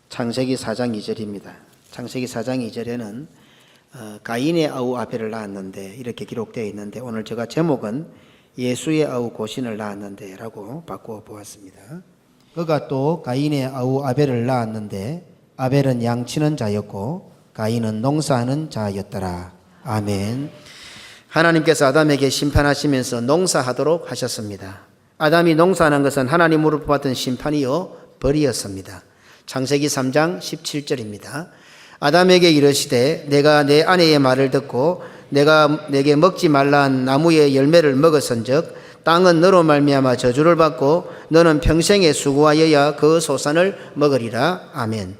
창세기 4장 2절입니다. 창세기 4장 2절에는 가인의 아우 아벨을 낳았는데 이렇게 기록되어 있는데, 오늘 제가 제목은 예수의 아우 고신을 낳았는데 라고 바꾸어 보았습니다. 그가 또 가인의 아우 아벨을 낳았는데 아벨은 양치는 자였고 가인은 농사하는 자였더라. 아멘. 하나님께서 아담에게 심판하시면서 농사하도록 하셨습니다. 아담이 농사하는 것은 하나님으로부터 받은 심판이요 벌이었습니다. 창세기 3장 17절입니다. 아담에게 이르시되 내가 내 아내의 말을 듣고 내가 내게 먹지 말라 한 나무의 열매를 먹었은즉 땅은 너로 말미암아 저주를 받고 너는 평생에 수고하여야 그 소산을 먹으리라. 아멘.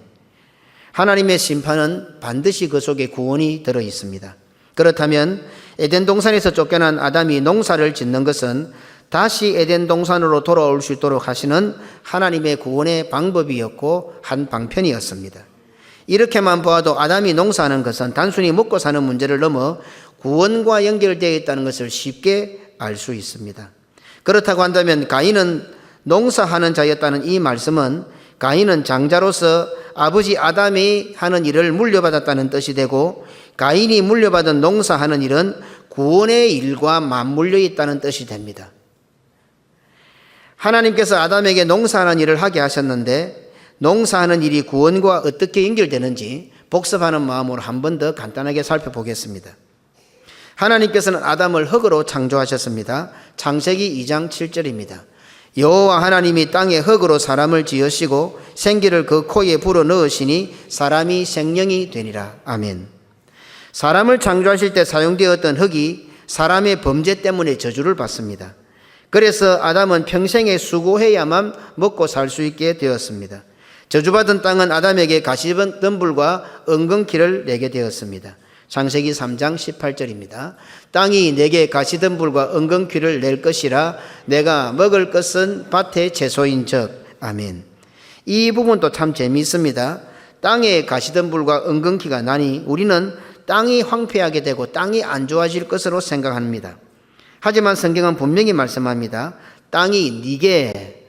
하나님의 심판은 반드시 그 속에 구원이 들어 있습니다. 그렇다면 에덴 동산에서 쫓겨난 아담이 농사를 짓는 것은 다시 에덴 동산으로 돌아올 수 있도록 하시는 하나님의 구원의 방법이었고 한 방편이었습니다. 이렇게만 보아도 아담이 농사하는 것은 단순히 먹고 사는 문제를 넘어 구원과 연결되어 있다는 것을 쉽게 알 수 있습니다. 그렇다고 한다면 가인은 농사하는 자였다는 이 말씀은 가인은 장자로서 아버지 아담이 하는 일을 물려받았다는 뜻이 되고, 가인이 물려받은 농사하는 일은 구원의 일과 맞물려 있다는 뜻이 됩니다. 하나님께서 아담에게 농사하는 일을 하게 하셨는데 농사하는 일이 구원과 어떻게 연결되는지 복습하는 마음으로 한 번 더 간단하게 살펴보겠습니다. 하나님께서는 아담을 흙으로 창조하셨습니다. 창세기 2장 7절입니다. 여호와 하나님이 땅에 흙으로 사람을 지으시고 생기를 그 코에 불어넣으시니 사람이 생명이 되니라. 아멘. 사람을 창조하실 때 사용되었던 흙이 사람의 범죄 때문에 저주를 받습니다. 그래서 아담은 평생에 수고해야만 먹고 살 수 있게 되었습니다. 저주받은 땅은 아담에게 가시덤불과 은근키를 내게 되었습니다. 창세기 3장 18절입니다. 땅이 내게 가시덤불과 은근키를 낼 것이라 내가 먹을 것은 밭의 채소인즉. 아멘. 이 부분도 참 재미있습니다. 땅에 가시덤불과 은근키가 나니 우리는 땅이 황폐하게 되고 땅이 안 좋아질 것으로 생각합니다. 하지만 성경은 분명히 말씀합니다. 땅이 내게,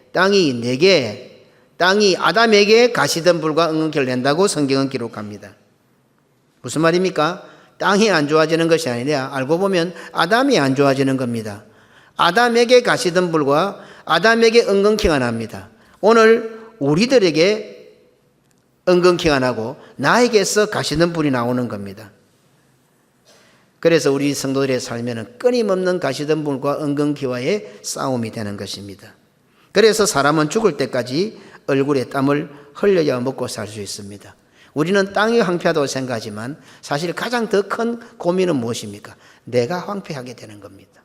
땅이 아담에게 가시덤불과 은근키를 낸다고 성경은 기록합니다. 무슨 말입니까? 땅이 안 좋아지는 것이 아니라 알고 보면 아담이 안 좋아지는 겁니다. 아담에게 가시덤불과 아담에게 은근키가 납니다. 오늘 우리들에게 은근키가 나고 나에게서 가시덤불이 나오는 겁니다. 그래서 우리 성도들의 삶에는 끊임없는 가시덤불과 은근키와의 싸움이 되는 것입니다. 그래서 사람은 죽을 때까지 얼굴에 땀을 흘려야 먹고 살 수 있습니다. 우리는 땅이 황폐하다고 생각하지만 사실 가장 더 큰 고민은 무엇입니까? 내가 황폐하게 되는 겁니다.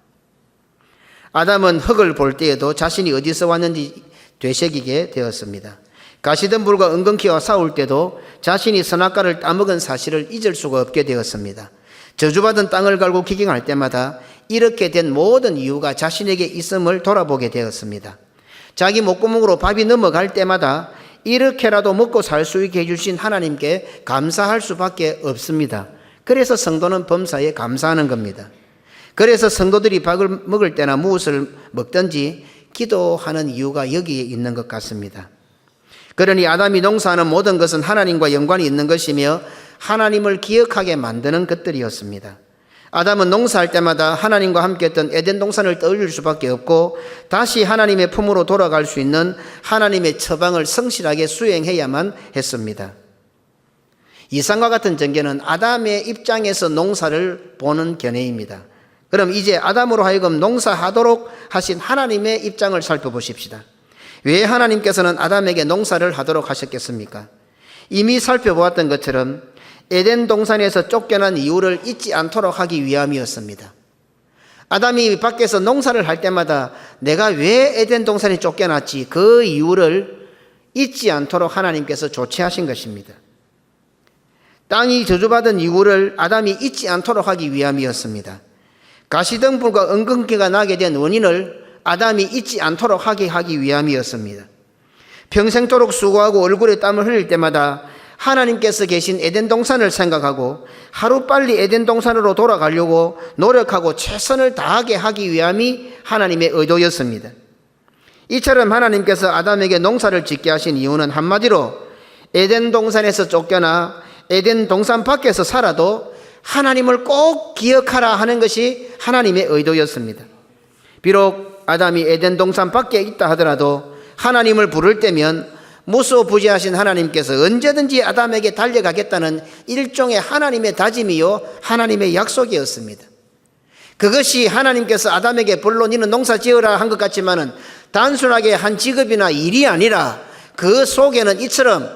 아담은 흙을 볼 때에도 자신이 어디서 왔는지 되새기게 되었습니다. 가시덤불과 은근키와 싸울 때도 자신이 선악과를 따먹은 사실을 잊을 수가 없게 되었습니다. 저주받은 땅을 갈고 기경할 때마다 이렇게 된 모든 이유가 자신에게 있음을 돌아보게 되었습니다. 자기 목구멍으로 밥이 넘어갈 때마다 이렇게라도 먹고 살 수 있게 해주신 하나님께 감사할 수밖에 없습니다. 그래서 성도는 범사에 감사하는 겁니다. 그래서 성도들이 밥을 먹을 때나 무엇을 먹든지 기도하는 이유가 여기에 있는 것 같습니다. 그러니 아담이 농사하는 모든 것은 하나님과 연관이 있는 것이며 하나님을 기억하게 만드는 것들이었습니다. 아담은 농사할 때마다 하나님과 함께 했던 에덴 동산을 떠올릴 수밖에 없고 다시 하나님의 품으로 돌아갈 수 있는 하나님의 처방을 성실하게 수행해야만 했습니다. 이상과 같은 전개는 아담의 입장에서 농사를 보는 견해입니다. 그럼 이제 아담으로 하여금 농사하도록 하신 하나님의 입장을 살펴보십시다. 왜 하나님께서는 아담에게 농사를 하도록 하셨겠습니까? 이미 살펴보았던 것처럼 에덴 동산에서 쫓겨난 이유를 잊지 않도록 하기 위함이었습니다. 아담이 밖에서 농사를 할 때마다 내가 왜 에덴 동산에 쫓겨났지, 그 이유를 잊지 않도록 하나님께서 조치하신 것입니다. 땅이 저주받은 이유를 아담이 잊지 않도록 하기 위함이었습니다. 가시덤불과 은근키가 나게 된 원인을 아담이 잊지 않도록 하기 위함이었습니다. 평생도록 수고하고 얼굴에 땀을 흘릴 때마다 하나님께서 계신 에덴 동산을 생각하고 하루빨리 에덴 동산으로 돌아가려고 노력하고 최선을 다하게 하기 위함이 하나님의 의도였습니다. 이처럼 하나님께서 아담에게 농사를 짓게 하신 이유는 한마디로 에덴 동산에서 쫓겨나 에덴 동산 밖에서 살아도 하나님을 꼭 기억하라 하는 것이 하나님의 의도였습니다. 비록 아담이 에덴 동산 밖에 있다 하더라도 하나님을 부를 때면 무소부지하신 하나님께서 언제든지 아담에게 달려가겠다는 일종의 하나님의 다짐이요 하나님의 약속이었습니다. 그것이 하나님께서 아담에게 불로 너는 농사 지어라 한 것 같지만은 단순하게 한 직업이나 일이 아니라 그 속에는 이처럼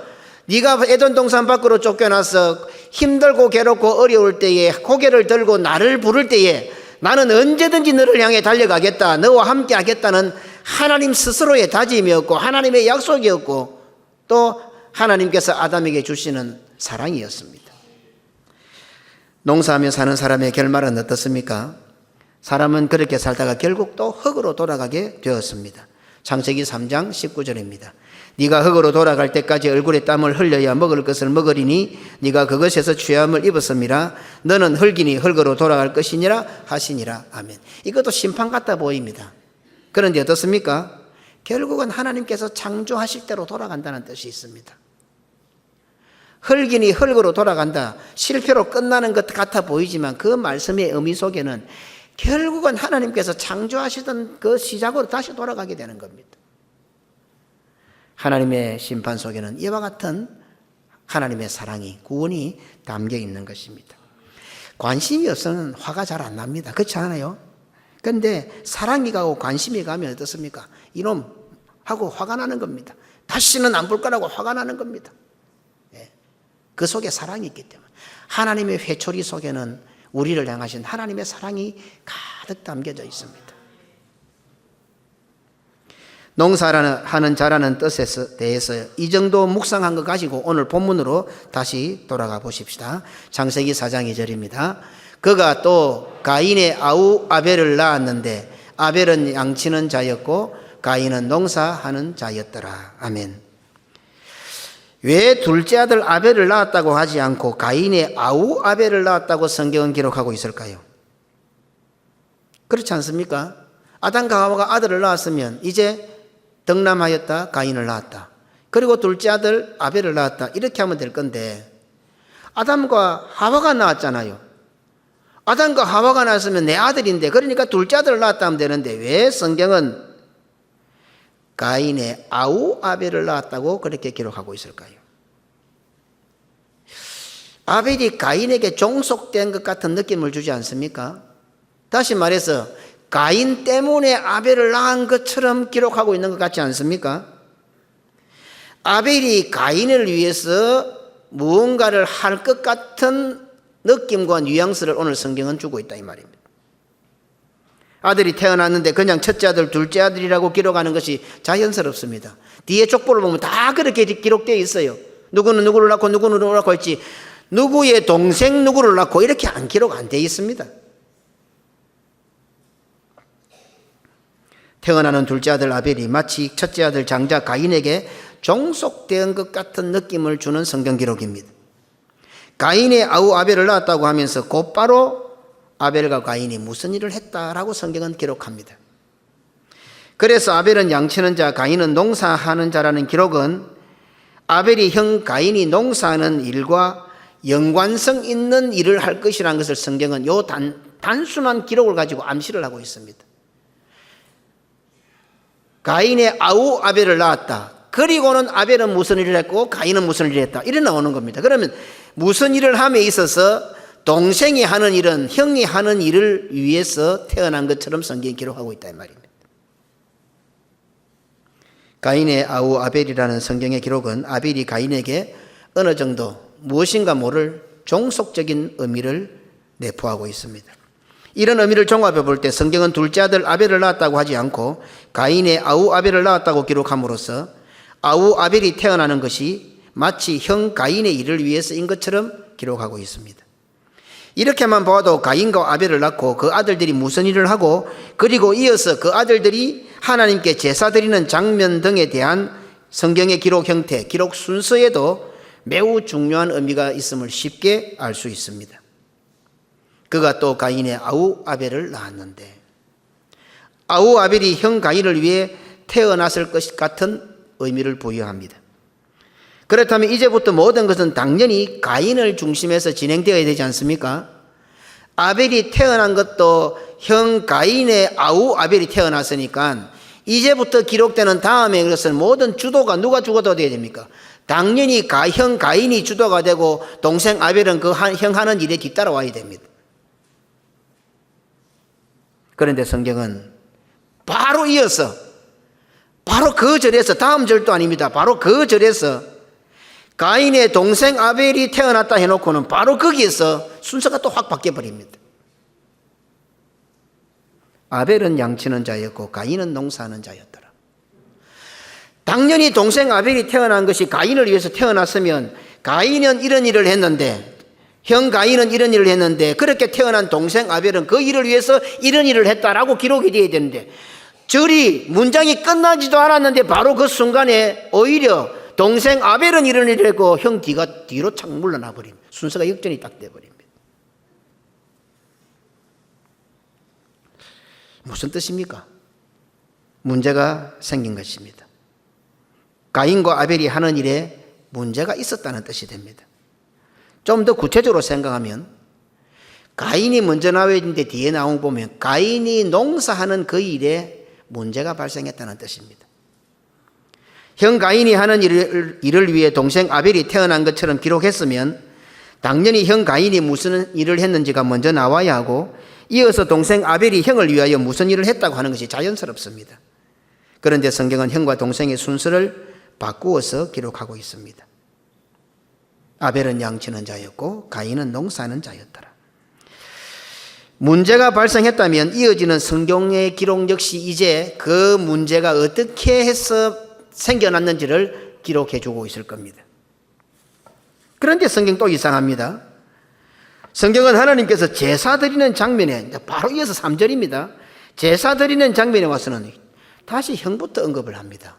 네가 에덴 동산 밖으로 쫓겨나서 힘들고 괴롭고 어려울 때에 고개를 들고 나를 부를 때에 나는 언제든지 너를 향해 달려가겠다, 너와 함께 하겠다는 하나님 스스로의 다짐이었고 하나님의 약속이었고 또 하나님께서 아담에게 주시는 사랑이었습니다. 농사하며 사는 사람의 결말은 어떻습니까? 사람은 그렇게 살다가 결국 또 흙으로 돌아가게 되었습니다. 창세기 3장 19절입니다. 네가 흙으로 돌아갈 때까지 얼굴에 땀을 흘려야 먹을 것을 먹으리니 네가 그것에서 취함을 입었음이라. 너는 흙이니 흙으로 돌아갈 것이니라 하시니라. 아멘. 이것도 심판 같아 보입니다. 그런데 어떻습니까? 결국은 하나님께서 창조하실 대로 돌아간다는 뜻이 있습니다. 흙이니 흙으로 돌아간다. 실패로 끝나는 것 같아 보이지만 그 말씀의 의미 속에는 결국은 하나님께서 창조하시던 그 시작으로 다시 돌아가게 되는 겁니다. 하나님의 심판 속에는 이와 같은 하나님의 사랑이, 구원이 담겨 있는 것입니다. 관심이 없으면 화가 잘 안 납니다. 그렇지 않아요? 그런데 사랑이 가고 관심이 가면 어떻습니까? 이놈 하고 화가 나는 겁니다. 다시는 안 볼 거라고 화가 나는 겁니다. 그 속에 사랑이 있기 때문에 하나님의 회초리 속에는 우리를 향하신 하나님의 사랑이 가득 담겨져 있습니다. 농사하는 자라는 뜻에 대해서 이 정도 묵상한 것 가지고 오늘 본문으로 다시 돌아가 보십시다. 창세기 4장 2절입니다. 그가 또 가인의 아우 아벨을 낳았는데 아벨은 양치는 자였고 가인은 농사하는 자였더라. 아멘. 왜 둘째 아들 아벨을 낳았다고 하지 않고 가인의 아우 아벨을 낳았다고 성경은 기록하고 있을까요? 그렇지 않습니까? 아담과 하와가 아들을 낳았으면 이제 덕남하였다 가인을 낳았다. 그리고 둘째 아들 아벨을 낳았다. 이렇게 하면 될 건데 아담과 하와가 낳았잖아요. 아담과 하와가 낳았으면 내 아들인데 그러니까 둘째 아들을 낳았다 하면 되는데 왜 성경은 가인의 아우 아벨을 낳았다고 그렇게 기록하고 있을까요? 아벨이 가인에게 종속된 것 같은 느낌을 주지 않습니까? 다시 말해서 가인 때문에 아벨을 낳은 것처럼 기록하고 있는 것 같지 않습니까? 아벨이 가인을 위해서 무언가를 할 것 같은 느낌과 뉘앙스를 오늘 성경은 주고 있다 이 말입니다. 아들이 태어났는데 그냥 첫째 아들, 둘째 아들이라고 기록하는 것이 자연스럽습니다. 뒤에 족보를 보면 다 그렇게 기록되어 있어요. 누구는 누구를 낳고 누구는 누구를 낳고 했지 누구의 동생 누구를 낳고 이렇게 안 기록 안 되어 있습니다. 태어나는 둘째 아들 아벨이 마치 첫째 아들 장자 가인에게 종속된 것 같은 느낌을 주는 성경 기록입니다. 가인의 아우 아벨을 낳았다고 하면서 곧바로 아벨과 가인이 무슨 일을 했다라고 성경은 기록합니다. 그래서 아벨은 양치는 자, 가인은 농사하는 자라는 기록은 아벨이 형 가인이 농사하는 일과 연관성 있는 일을 할 것이라는 것을 성경은 요 단순한 기록을 가지고 암시를 하고 있습니다. 가인의 아우 아벨을 낳았다. 그리고는 아벨은 무슨 일을 했고 가인은 무슨 일을 했다. 이래 나오는 겁니다. 그러면 무슨 일을 함에 있어서 동생이 하는 일은 형이 하는 일을 위해서 태어난 것처럼 성경이 기록하고 있다 이 말입니다. 가인의 아우 아벨이라는 성경의 기록은 아벨이 가인에게 어느 정도 무엇인가 모를 종속적인 의미를 내포하고 있습니다. 이런 의미를 종합해 볼 때 성경은 둘째 아들 아벨을 낳았다고 하지 않고 가인의 아우 아벨을 낳았다고 기록함으로써 아우 아벨이 태어나는 것이 마치 형 가인의 일을 위해서인 것처럼 기록하고 있습니다. 이렇게만 봐도 가인과 아벨을 낳고 그 아들들이 무슨 일을 하고 그리고 이어서 그 아들들이 하나님께 제사 드리는 장면 등에 대한 성경의 기록 형태, 기록 순서에도 매우 중요한 의미가 있음을 쉽게 알 수 있습니다. 그가 또 가인의 아우 아벨을 낳았는데 아우 아벨이 형 가인을 위해 태어났을 것 같은 의미를 부여합니다. 그렇다면 이제부터 모든 것은 당연히 가인을 중심해서 진행되어야 되지 않습니까? 아벨이 태어난 것도 형 가인의 아우 아벨이 태어났으니까 이제부터 기록되는 다음에 것은 모든 주도가 누가 주도가 되어야 됩니까? 당연히 형 가인이 주도가 되고 동생 아벨은 그 형 하는 일에 뒤따라와야 됩니다. 그런데 성경은 바로 이어서 바로 그 절에서 다음 절도 아닙니다. 바로 그 절에서 가인의 동생 아벨이 태어났다 해놓고는 바로 거기에서 순서가 또 확 바뀌어버립니다. 아벨은 양치는 자였고 가인은 농사하는 자였더라. 당연히 동생 아벨이 태어난 것이 가인을 위해서 태어났으면 가인은 이런 일을 했는데 형 가인은 이런 일을 했는데 그렇게 태어난 동생 아벨은 그 일을 위해서 이런 일을 했다라고 기록이 되어야 되는데 절이 문장이 끝나지도 않았는데 바로 그 순간에 오히려 동생 아벨은 이런 일을 했고 형 뒤로 착 물러나 버립니다. 순서가 역전이 딱 돼버립니다. 무슨 뜻입니까? 문제가 생긴 것입니다. 가인과 아벨이 하는 일에 문제가 있었다는 뜻이 됩니다. 좀 더 구체적으로 생각하면 가인이 먼저 나와야 되는데 뒤에 나온 거 보면 가인이 농사하는 그 일에 문제가 발생했다는 뜻입니다. 형 가인이 하는 일을 위해 동생 아벨이 태어난 것처럼 기록했으면 당연히 형 가인이 무슨 일을 했는지가 먼저 나와야 하고 이어서 동생 아벨이 형을 위하여 무슨 일을 했다고 하는 것이 자연스럽습니다. 그런데 성경은 형과 동생의 순서를 바꾸어서 기록하고 있습니다. 아벨은 양치는 자였고 가인은 농사하는 자였더라. 문제가 발생했다면 이어지는 성경의 기록 역시 이제 그 문제가 어떻게 해서 생겨났는지를 기록해 주고 있을 겁니다. 그런데 성경 또 이상합니다. 성경은 하나님께서 제사 드리는 장면에 바로 이어서 3절입니다. 제사 드리는 장면에 와서는 다시 형부터 언급을 합니다.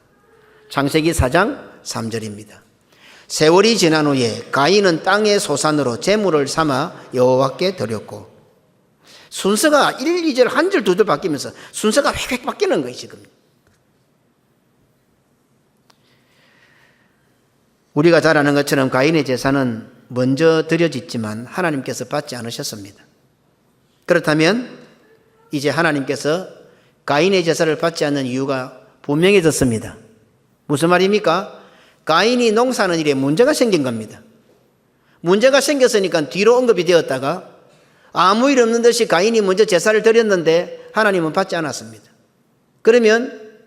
창세기 4장 3절입니다. 세월이 지난 후에 가인은 땅의 소산으로 제물을 삼아 여호와께 드렸고 순서가 1, 2절, 1절, 2절 바뀌면서 순서가 획획 바뀌는 거예요 지금. 우리가 잘 아는 것처럼 가인의 제사는 먼저 드려졌지만 하나님께서 받지 않으셨습니다. 그렇다면 이제 하나님께서 가인의 제사를 받지 않는 이유가 분명해졌습니다. 무슨 말입니까? 가인이 농사하는 일에 문제가 생긴 겁니다. 문제가 생겼으니까 뒤로 언급이 되었다가 아무 일 없는 듯이 가인이 먼저 제사를 드렸는데 하나님은 받지 않았습니다. 그러면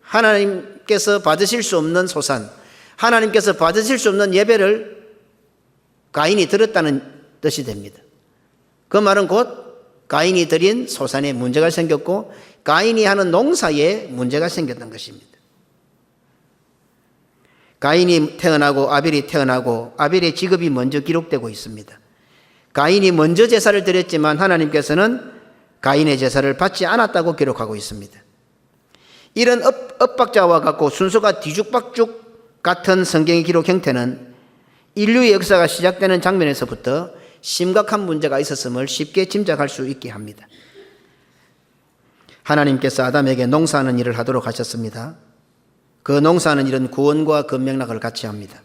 하나님께서 받으실 수 없는 소산, 하나님께서 받으실 수 없는 예배를 가인이 드렸다는 뜻이 됩니다. 그 말은 곧 가인이 드린 소산에 문제가 생겼고 가인이 하는 농사에 문제가 생겼던 것입니다. 가인이 태어나고 아벨이 태어나고 아벨의 직업이 먼저 기록되고 있습니다. 가인이 먼저 제사를 드렸지만 하나님께서는 가인의 제사를 받지 않았다고 기록하고 있습니다. 이런 엇박자와 같고 순서가 뒤죽박죽 같은 성경의 기록 형태는 인류의 역사가 시작되는 장면에서부터 심각한 문제가 있었음을 쉽게 짐작할 수 있게 합니다. 하나님께서 아담에게 농사하는 일을 하도록 하셨습니다. 그 농사하는 일은 구원과 그 맥락을 같이 합니다.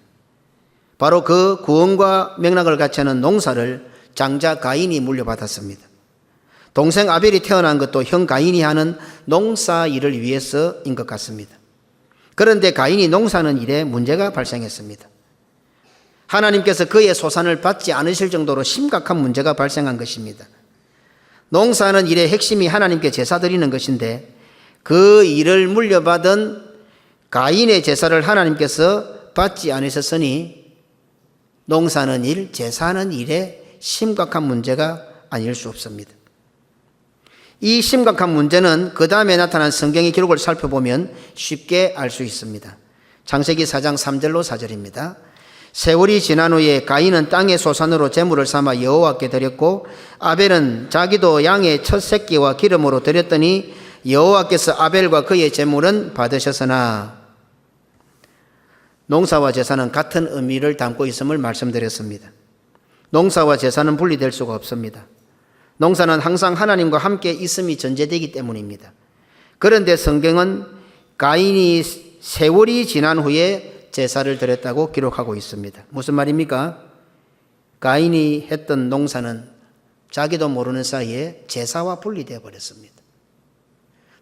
바로 그 구원과 맥락을 같이 하는 농사를 장자 가인이 물려받았습니다. 동생 아벨이 태어난 것도 형 가인이 하는 농사 일을 위해서인 것 같습니다. 그런데 가인이 농사하는 일에 문제가 발생했습니다. 하나님께서 그의 소산을 받지 않으실 정도로 심각한 문제가 발생한 것입니다. 농사하는 일의 핵심이 하나님께 제사 드리는 것인데 그 일을 물려받은 가인의 제사를 하나님께서 받지 않으셨으니 농사하는 일, 제사하는 일에 심각한 문제가 아닐 수 없습니다. 이 심각한 문제는 그 다음에 나타난 성경의 기록을 살펴보면 쉽게 알 수 있습니다. 창세기 4장 3절로 4절입니다. 세월이 지난 후에 가인은 땅의 소산으로 제물을 삼아 여호와께 드렸고 아벨은 자기도 양의 첫 새끼와 기름으로 드렸더니 여호와께서 아벨과 그의 제물은 받으셨으나 농사와 제사는 같은 의미를 담고 있음을 말씀드렸습니다. 농사와 제사는 분리될 수가 없습니다. 농사는 항상 하나님과 함께 있음이 전제되기 때문입니다. 그런데 성경은 가인이 세월이 지난 후에 제사를 드렸다고 기록하고 있습니다. 무슨 말입니까? 가인이 했던 농사는 자기도 모르는 사이에 제사와 분리되어 버렸습니다.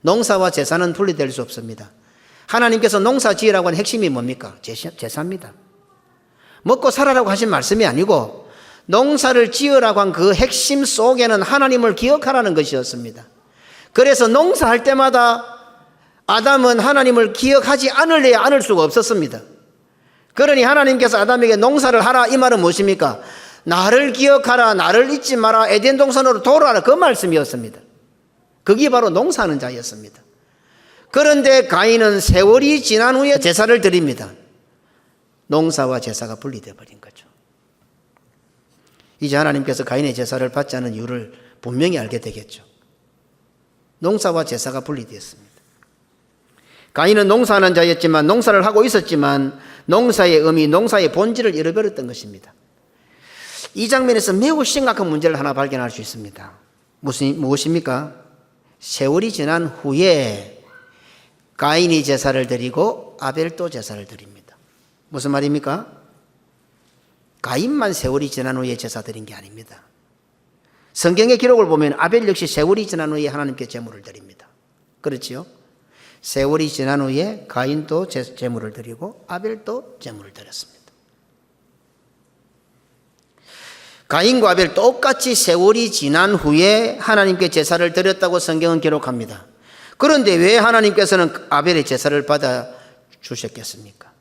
농사와 제사는 분리될 수 없습니다. 하나님께서 농사 지으라고 하는 핵심이 뭡니까? 제사입니다. 먹고 살아라고 하신 말씀이 아니고 농사를 지으라고 한 그 핵심 속에는 하나님을 기억하라는 것이었습니다. 그래서 농사할 때마다 아담은 하나님을 기억하지 않으려야 않을 수가 없었습니다. 그러니 하나님께서 아담에게 농사를 하라, 이 말은 무엇입니까? 나를 기억하라, 나를 잊지 마라, 에덴 동산으로 돌아라, 그 말씀이었습니다. 그게 바로 농사하는 자였습니다. 그런데 가인은 세월이 지난 후에 제사를 드립니다. 농사와 제사가 분리되어 버린 거죠. 이제 하나님께서 가인의 제사를 받지 않은 이유를 분명히 알게 되겠죠. 농사와 제사가 분리되었습니다. 가인은 농사하는 자였지만, 농사를 하고 있었지만 농사의 의미, 농사의 본질을 잃어버렸던 것입니다. 이 장면에서 매우 심각한 문제를 하나 발견할 수 있습니다. 무엇입니까? 세월이 지난 후에 가인이 제사를 드리고 아벨도 제사를 드립니다. 무슨 말입니까? 가인만 세월이 지난 후에 제사 드린 게 아닙니다. 성경의 기록을 보면 아벨 역시 세월이 지난 후에 하나님께 제물을 드립니다. 그렇지요? 세월이 지난 후에 가인도 제물을 드리고 아벨도 제물을 드렸습니다. 가인과 아벨 똑같이 세월이 지난 후에 하나님께 제사를 드렸다고 성경은 기록합니다. 그런데 왜 하나님께서는 아벨의 제사를 받아 주셨겠습니까?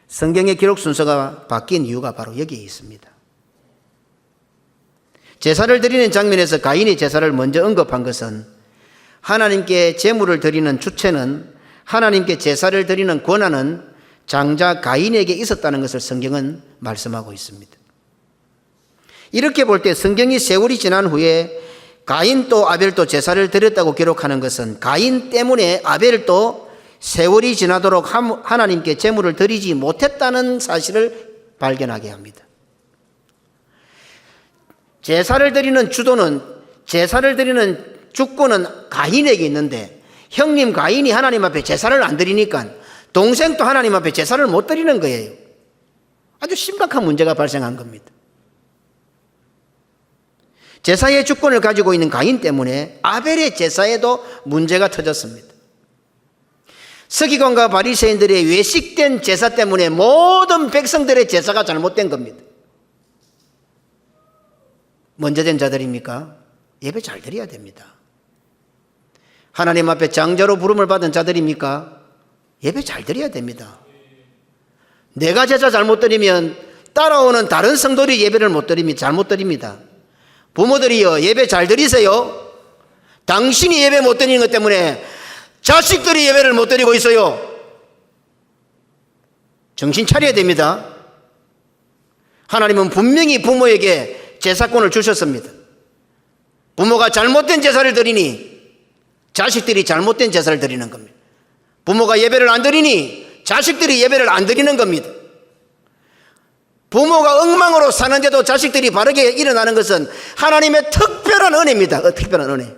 성경의 기록 순서가 바뀐 이유가 바로 여기에 있습니다. 제사를 드리는 장면에서 가인의 제사를 먼저 언급한 것은 하나님께 제물을 드리는 주체는, 하나님께 제사를 드리는 권한은 장자 가인에게 있었다는 것을 성경은 말씀하고 있습니다. 이렇게 볼 때 성경이 세월이 지난 후에 가인도 아벨도 제사를 드렸다고 기록하는 것은 가인 때문에 아벨도 세월이 지나도록 하나님께 제물을 드리지 못했다는 사실을 발견하게 합니다. 제사를 드리는 주도는, 제사를 드리는 주권은 가인에게 있는데 형님 가인이 하나님 앞에 제사를 안 드리니까 동생도 하나님 앞에 제사를 못 드리는 거예요. 아주 심각한 문제가 발생한 겁니다. 제사의 주권을 가지고 있는 가인 때문에 아벨의 제사에도 문제가 터졌습니다. 서기관과 바리새인들의 외식된 제사 때문에 모든 백성들의 제사가 잘못된 겁니다. 먼저 된 자들입니까? 예배 잘 드려야 됩니다. 하나님 앞에 장자로 부름을 받은 자들입니까? 예배 잘 드려야 됩니다. 내가 제사 잘못 드리면 따라오는 다른 성도들이 예배를 못 드립니다. 잘못 드립니다. 부모들이요, 예배 잘 드리세요. 당신이 예배 못 드리는 것 때문에 자식들이 예배를 못 드리고 있어요. 정신 차려야 됩니다. 하나님은 분명히 부모에게 제사권을 주셨습니다. 부모가 잘못된 제사를 드리니 자식들이 잘못된 제사를 드리는 겁니다. 부모가 예배를 안 드리니 자식들이 예배를 안 드리는 겁니다. 부모가 엉망으로 사는데도 자식들이 바르게 일어나는 것은 하나님의 특별한 은혜입니다. 특별한 은혜.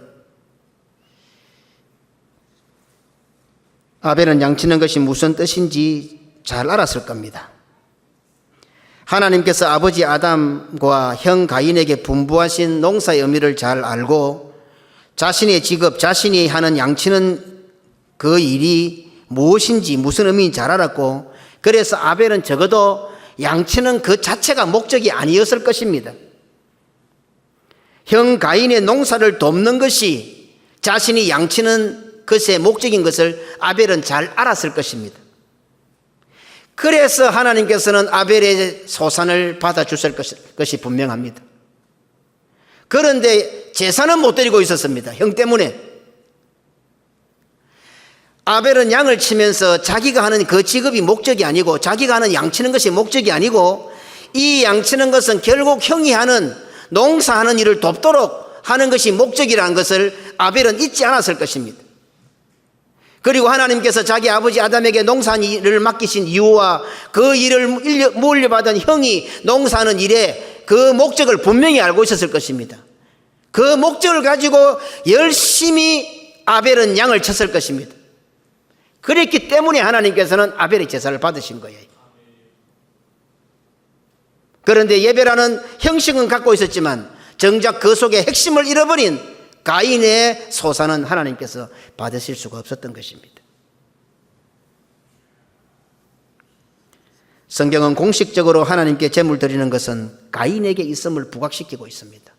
아벨은 양치는 것이 무슨 뜻인지 잘 알았을 겁니다. 하나님께서 아버지 아담과 형 가인에게 분부하신 농사의 의미를 잘 알고 자신의 직업, 자신이 하는 양치는 그 일이 무엇인지 무슨 의미인지 잘 알았고, 그래서 아벨은 적어도 양치는 그 자체가 목적이 아니었을 것입니다. 형 가인의 농사를 돕는 것이 자신이 양치는 것의 목적인 것을 아벨은 잘 알았을 것입니다. 그래서 하나님께서는 아벨의 소산을 받아주실 것이 분명합니다. 그런데 제사는 못 드리고 있었습니다. 형 때문에. 아벨은 양을 치면서 자기가 하는 그 직업이 목적이 아니고, 자기가 하는 양치는 것이 목적이 아니고, 이 양치는 것은 결국 형이 하는 농사하는 일을 돕도록 하는 것이 목적이라는 것을 아벨은 잊지 않았을 것입니다. 그리고 하나님께서 자기 아버지 아담에게 농사하는 일을 맡기신 이유와 그 일을 물려받은 형이 농사하는 일에 그 목적을 분명히 알고 있었을 것입니다. 그 목적을 가지고 열심히 아벨은 양을 쳤을 것입니다. 그랬기 때문에 하나님께서는 아벨의 제사를 받으신 거예요. 그런데 예배라는 형식은 갖고 있었지만 정작 그 속에 핵심을 잃어버린 가인의 소사는 하나님께서 받으실 수가 없었던 것입니다. 성경은 공식적으로 하나님께 제물 드리는 것은 가인에게 있음을 부각시키고 있습니다.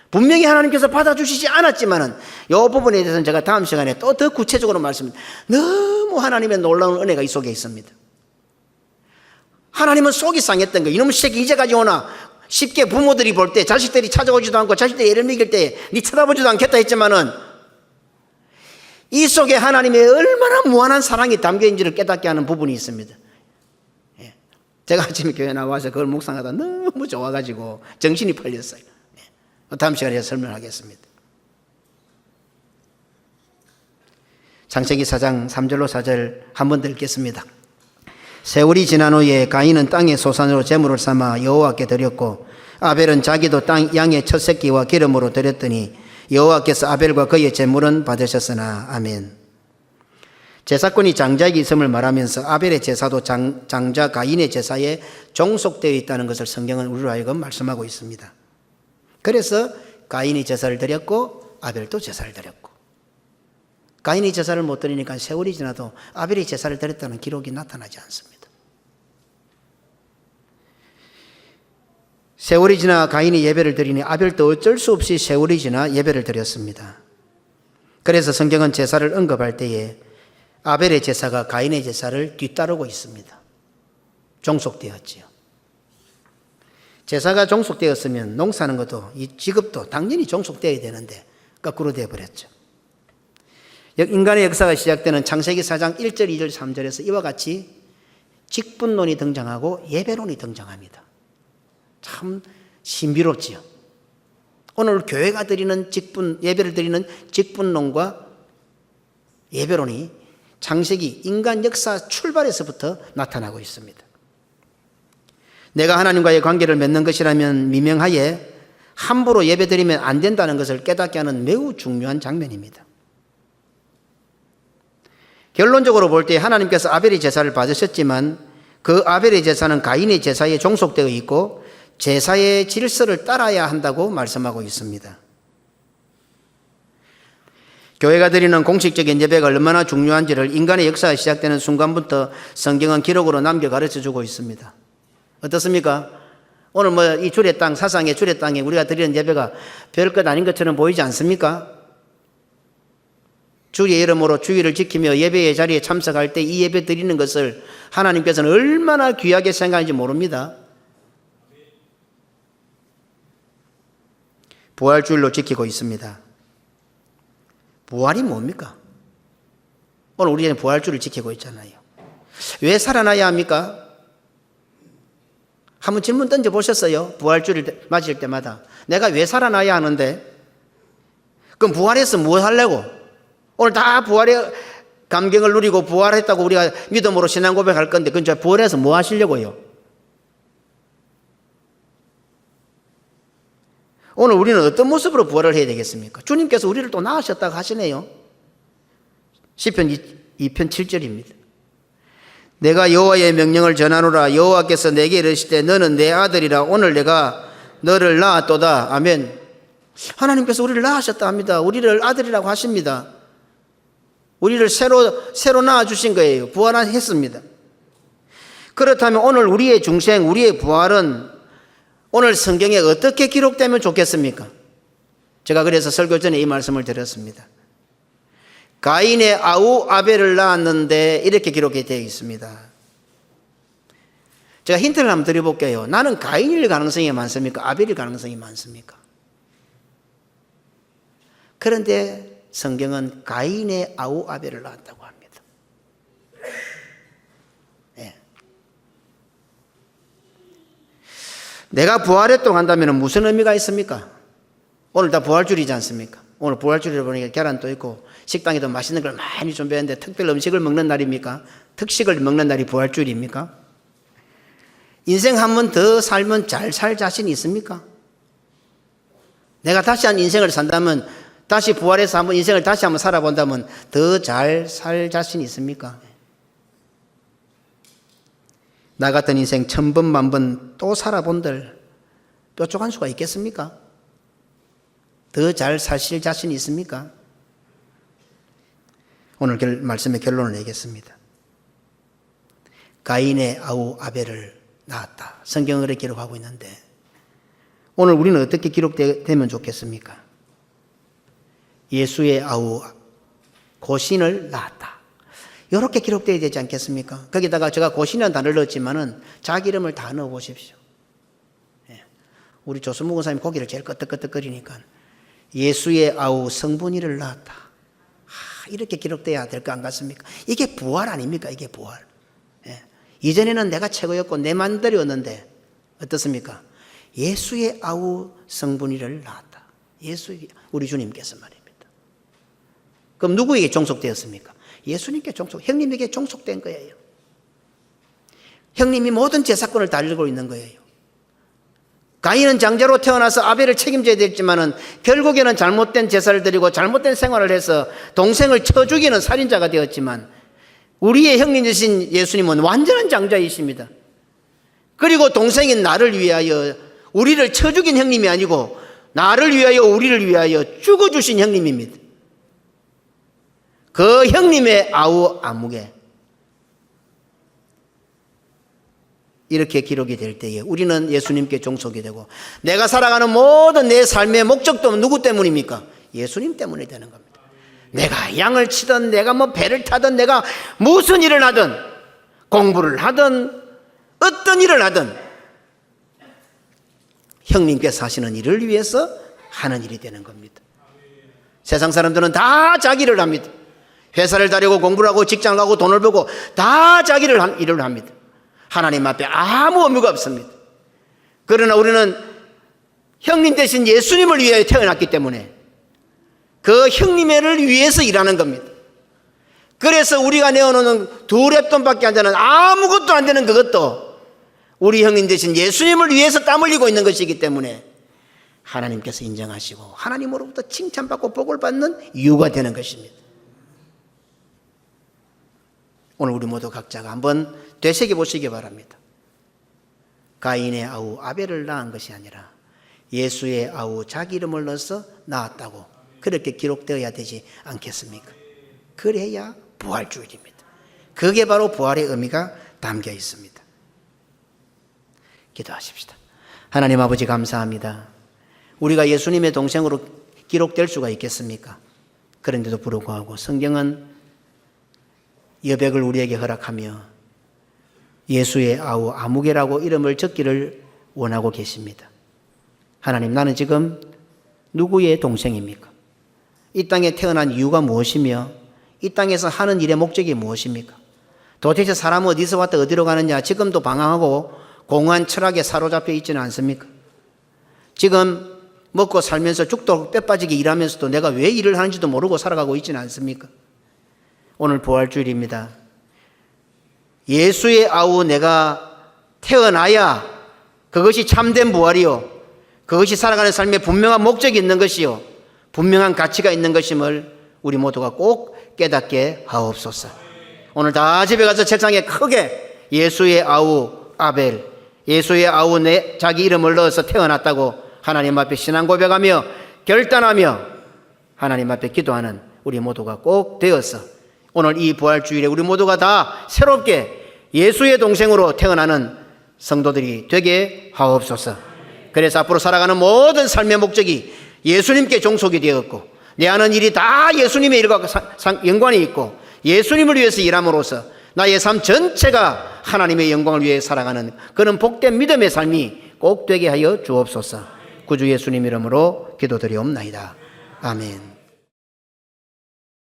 분명히 하나님께서 받아주시지 않았지만은 이 부분에 대해서는 제가 다음 시간에 또 더 구체적으로 말씀드립니다. 너무 하나님의 놀라운 은혜가 이 속에 있습니다. 하나님은 속이 상했던 거예요. 이놈의 새끼 이제까지 오나. 쉽게 부모들이 볼 때 자식들이 찾아오지도 않고 자식들이 애를 먹일 때 니 쳐다보지도 않겠다 했지만은 이 속에 하나님의 얼마나 무한한 사랑이 담겨있는지를 깨닫게 하는 부분이 있습니다. 제가 아침에 교회 나와서 그걸 묵상하다 너무 좋아가지고 정신이 팔렸어요. 다음 시간에 설명하겠습니다. 창세기 4장 3절로 4절 한 번 더 읽겠습니다. 세월이 지난 후에 가인은 땅의 소산으로 제물을 삼아 여호와께 드렸고 아벨은 자기도 땅 양의 첫 새끼와 기름으로 드렸더니 여호와께서 아벨과 그의 제물은 받으셨으나. 아멘. 제사권이 장자에게 있음을 말하면서 아벨의 제사도 장자 가인의 제사에 종속되어 있다는 것을 성경은 우리로 하여금 말씀하고 있습니다. 그래서 가인이 제사를 드렸고 아벨도 제사를 드렸고, 가인이 제사를 못 드리니까 세월이 지나도 아벨이 제사를 드렸다는 기록이 나타나지 않습니다. 세월이 지나 가인이 예배를 드리니 아벨도 어쩔 수 없이 세월이 지나 예배를 드렸습니다. 그래서 성경은 제사를 언급할 때에 아벨의 제사가 가인의 제사를 뒤따르고 있습니다. 종속되었지요. 제사가 종속되었으면 농사하는 것도 이 직업도 당연히 종속되어야 되는데 거꾸로 되어버렸죠. 인간의 역사가 시작되는 창세기 4장 1절, 2절, 3절에서 이와 같이 직분론이 등장하고 예배론이 등장합니다. 참 신비롭지요. 오늘 교회가 드리는 예배를 드리는 직분론과 예배론이 창세기 인간 역사 출발에서부터 나타나고 있습니다. 내가 하나님과의 관계를 맺는 것이라면 미명하에 함부로 예배드리면 안 된다는 것을 깨닫게 하는 매우 중요한 장면입니다. 결론적으로 볼 때 하나님께서 아벨의 제사를 받으셨지만 그 아벨의 제사는 가인의 제사에 종속되어 있고 제사의 질서를 따라야 한다고 말씀하고 있습니다. 교회가 드리는 공식적인 예배가 얼마나 중요한지를 인간의 역사가 시작되는 순간부터 성경은 기록으로 남겨 가르쳐주고 있습니다. 어떻습니까? 오늘 이 주례 땅, 사상의 주례 땅에 우리가 드리는 예배가 별것 아닌 것처럼 보이지 않습니까? 주의 이름으로 주의를 지키며 예배의 자리에 참석할 때 이 예배 드리는 것을 하나님께서는 얼마나 귀하게 생각하는지 모릅니다. 부활주일로 지키고 있습니다. 부활이 뭡니까? 오늘 우리는 부활주를 지키고 있잖아요. 왜 살아나야 합니까? 한번 질문 던져보셨어요? 부활주를 맞을 때마다. 내가 왜 살아나야 하는데? 그럼 부활해서 뭐 하려고? 오늘 다 부활의 감격을 누리고 부활했다고 우리가 믿음으로 신앙 고백할 건데 그건 저 부활해서 뭐 하시려고요? 오늘 우리는 어떤 모습으로 부활을 해야 되겠습니까? 주님께서 우리를 또 낳으셨다고 하시네요. 시편 2편 7절입니다. 내가 여호와의 명령을 전하노라. 여호와께서 내게 이르시되 너는 내 아들이라. 오늘 내가 너를 낳았도다. 아멘. 하나님께서 우리를 낳으셨다 합니다. 우리를 아들이라고 하십니다. 우리를 새로 낳아주신 거예요. 부활했습니다. 그렇다면 오늘 우리의 중생, 우리의 부활은 오늘 성경에 어떻게 기록되면 좋겠습니까? 제가 그래서 설교 전에 이 말씀을 드렸습니다. 가인의 아우 아벨을 낳았는데 이렇게 기록이 되어 있습니다. 제가 힌트를 한번 드려볼게요. 나는 가인일 가능성이 많습니까? 아벨일 가능성이 많습니까? 그런데 성경은 가인의 아우 아벨을 낳았다고 합니다. 네. 내가 부활했다고 한다면 무슨 의미가 있습니까? 오늘 다 부활주일이지 않습니까? 오늘 부활주일을 보니까 계란도 있고 식당에도 맛있는 걸 많이 준비했는데 특별 음식을 먹는 날입니까? 특식을 먹는 날이 부활주일입니까? 인생 한 번 더 살면 잘 살 자신이 있습니까? 내가 다시 한 인생을 산다면 다시 부활해서 한번 인생을 다시 한번 살아본다면 더 잘 살 자신 있습니까? 나 같은 인생 1000번 만번 또 살아본들 뾰족한 수가 있겠습니까? 더 잘 사실 자신 있습니까? 오늘 말씀의 결론을 내겠습니다. 가인의 아우 아벨을 낳았다. 성경은 그렇게 기록하고 있는데 오늘 우리는 어떻게 기록되면 좋겠습니까? 예수의 아우 고신을 낳았다. 이렇게 기록되어야 되지 않겠습니까? 거기다가 제가 고신이라는 단어를 넣었지만은 자기 이름을 다 넣어 보십시오. 우리 조순무 권사님 고기를 제일 끄덕끄덕거리니까 예수의 아우 성분이를 낳았다. 이렇게 기록돼야 될 거 안 같습니까? 이게 부활 아닙니까? 이게 부활. 이전에는 내가 최고였고 내 맘대로였는데 어떻습니까? 예수의 아우 성분이를 낳았다. 우리 주님께서 말입니다. 그럼 누구에게 종속되었습니까? 예수님께 형님에게 종속된 거예요. 형님이 모든 제사권을 달리고 있는 거예요. 가인은 장자로 태어나서 아벨을 책임져야 됐지만은 결국에는 잘못된 제사를 드리고 잘못된 생활을 해서 동생을 쳐 죽이는 살인자가 되었지만 우리의 형님 되신 예수님은 완전한 장자이십니다. 그리고 동생인 나를 위하여 우리를 쳐 죽인 형님이 아니고 나를 위하여 우리를 위하여 죽어주신 형님입니다. 그 형님의 아우 아무개 이렇게 기록이 될 때에 우리는 예수님께 종속이 되고 내가 살아가는 모든 내 삶의 목적도 누구 때문입니까? 예수님 때문에 되는 겁니다. 내가 양을 치든 내가 뭐 배를 타든 내가 무슨 일을 하든 공부를 하든 어떤 일을 하든 형님께서 하시는 일을 위해서 하는 일이 되는 겁니다. 세상 사람들은 다 자기를 합니다. 회사를 다니고 공부를 하고 직장을 가고 돈을 벌고 다 자기를 일을 합니다. 하나님 앞에 아무 의미가 없습니다. 그러나 우리는 형님 대신 예수님을 위해 태어났기 때문에 그 형님을 위해서 일하는 겁니다. 그래서 우리가 내어놓는 두 랩돈밖에 안 되는 아무것도 안 되는 그것도 우리 형님 대신 예수님을 위해서 땀 흘리고 있는 것이기 때문에 하나님께서 인정하시고 하나님으로부터 칭찬받고 복을 받는 이유가 되는 것입니다. 오늘 우리 모두 각자가 한번 되새겨 보시기 바랍니다. 가인의 아우 아벨을 낳은 것이 아니라 예수의 아우 자기 이름을 넣어서 낳았다고 그렇게 기록되어야 되지 않겠습니까? 그래야 부활주일입니다. 그게 바로 부활의 의미가 담겨 있습니다. 기도하십시다. 하나님 아버지 감사합니다. 우리가 예수님의 동생으로 기록될 수가 있겠습니까? 그런데도 불구하고 성경은 여백을 우리에게 허락하며 예수의 아우 아무개라고 이름을 적기를 원하고 계십니다. 하나님, 나는 지금 누구의 동생입니까? 이 땅에 태어난 이유가 무엇이며 이 땅에서 하는 일의 목적이 무엇입니까? 도대체 사람은 어디서 왔다 어디로 가느냐 지금도 방황하고 공허한 철학에 사로잡혀 있지는 않습니까? 지금 먹고 살면서 죽도록 빼빠지게 일하면서도 내가 왜 일을 하는지도 모르고 살아가고 있지는 않습니까? 오늘 부활주일입니다. 예수의 아우 내가 태어나야 그것이 참된 부활이요, 그것이 살아가는 삶에 분명한 목적이 있는 것이요, 분명한 가치가 있는 것임을 우리 모두가 꼭 깨닫게 하옵소서. 오늘 다 집에 가서 책상에 크게 예수의 아우 아벨, 예수의 아우 내 자기 이름을 넣어서 태어났다고 하나님 앞에 신앙 고백하며 결단하며 하나님 앞에 기도하는 우리 모두가 꼭 되어서 오늘 이 부활주일에 우리 모두가 다 새롭게 예수의 동생으로 태어나는 성도들이 되게 하옵소서. 그래서 앞으로 살아가는 모든 삶의 목적이 예수님께 종속이 되었고 내 하는 일이 다 예수님의 일과 연관이 있고 예수님을 위해서 일함으로써 나의 삶 전체가 하나님의 영광을 위해 살아가는 그런 복된 믿음의 삶이 꼭 되게 하여 주옵소서. 구주 예수님 이름으로 기도드리옵나이다. 아멘.